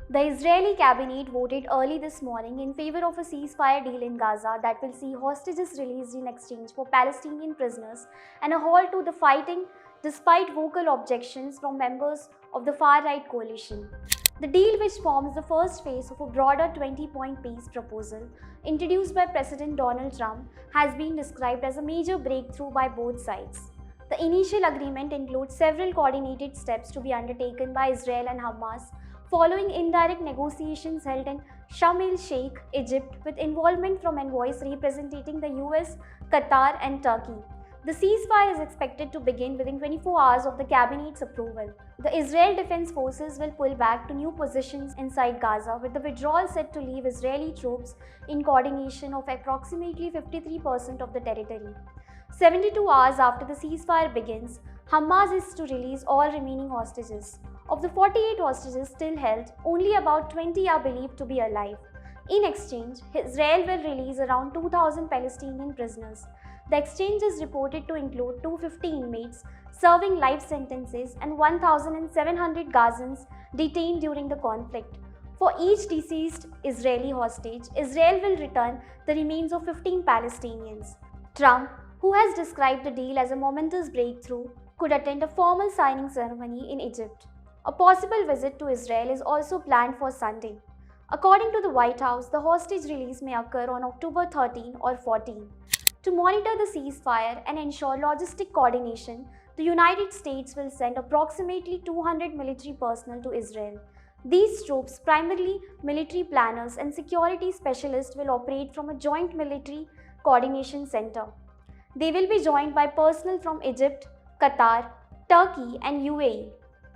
The Israeli cabinet voted early this morning in favor of a ceasefire deal in Gaza that will see hostages released in exchange for Palestinian prisoners and a halt to the fighting despite vocal objections from members of the far-right coalition. The deal, which forms the first phase of a broader 20-point peace proposal introduced by President Donald Trump, has been described as a major breakthrough by both sides. The initial agreement includes several coordinated steps to be undertaken by Israel and Hamas following indirect negotiations held in Sharm el-Sheikh, Egypt, with involvement from envoys representing the US, Qatar, and Turkey. The ceasefire is expected to begin within 24 hours of the cabinet's approval. The Israel Defense Forces will pull back to new positions inside Gaza, with the withdrawal set to leave Israeli troops in coordination of approximately 53% of the territory. 72 hours after the ceasefire begins, Hamas is to release all remaining hostages. Of the 48 hostages still held, only about 20 are believed to be alive. In exchange, Israel will release around 2,000 Palestinian prisoners. The exchange is reported to include 250 inmates serving life sentences and 1,700 Gazans detained during the conflict. For each deceased Israeli hostage, Israel will return the remains of 15 Palestinians. Trump, who has described the deal as a momentous breakthrough, could attend a formal signing ceremony in Egypt. A possible visit to Israel is also planned for Sunday. According to the White House, the hostage release may occur on October 13 or 14. To monitor the ceasefire and ensure logistic coordination, the United States will send approximately 200 military personnel to Israel. These troops, primarily military planners and security specialists, will operate from a joint military coordination center. They will be joined by personnel from Egypt, Qatar, Turkey, and UAE.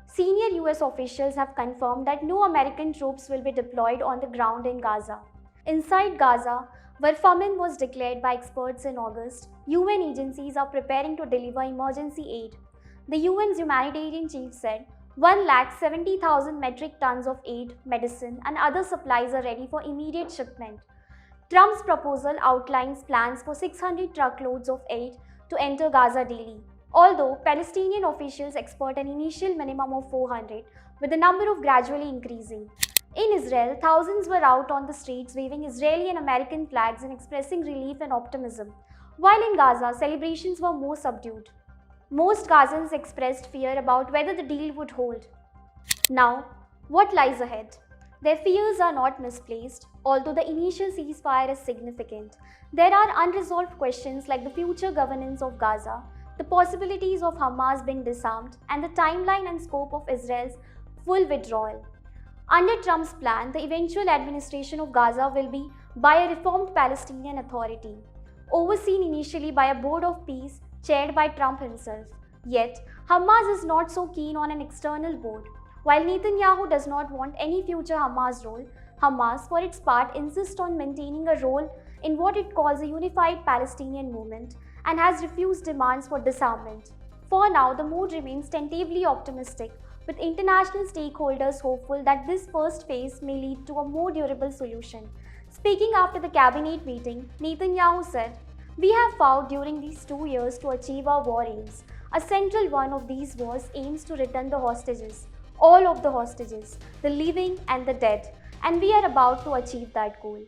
Senior US officials have confirmed that no American troops will be deployed on the ground in Gaza. Inside Gaza, where famine was declared by experts in August, UN agencies are preparing to deliver emergency aid. The UN's humanitarian chief said 170,000 metric tons of aid, medicine, and other supplies are ready for immediate shipment. Trump's proposal outlines plans for 600 truckloads of aid to enter Gaza daily, although Palestinian officials expect an initial minimum of 400, with the number of gradually increasing. In Israel, thousands were out on the streets waving Israeli and American flags and expressing relief and optimism, while in Gaza, celebrations were more subdued. Most Gazans expressed fear about whether the deal would hold. Now, what lies ahead? Their fears are not misplaced, although the initial ceasefire is significant. There are unresolved questions like the future governance of Gaza, the possibilities of Hamas being disarmed, and the timeline and scope of Israel's full withdrawal. Under Trump's plan, the eventual administration of Gaza will be by a reformed Palestinian Authority, overseen initially by a board of peace chaired by Trump himself. Yet, Hamas is not so keen on an external board. While Netanyahu does not want any future Hamas role, Hamas, for its part, insists on maintaining a role in what it calls a unified Palestinian movement and has refused demands for disarmament. For now, the mood remains tentatively optimistic, with international stakeholders hopeful that this first phase may lead to a more durable solution. Speaking after the cabinet meeting, Netanyahu said, "We have vowed during these 2 years to achieve our war aims. A central one of these wars aims to return the hostages, all of the hostages, the living and the dead, and we are about to achieve that goal."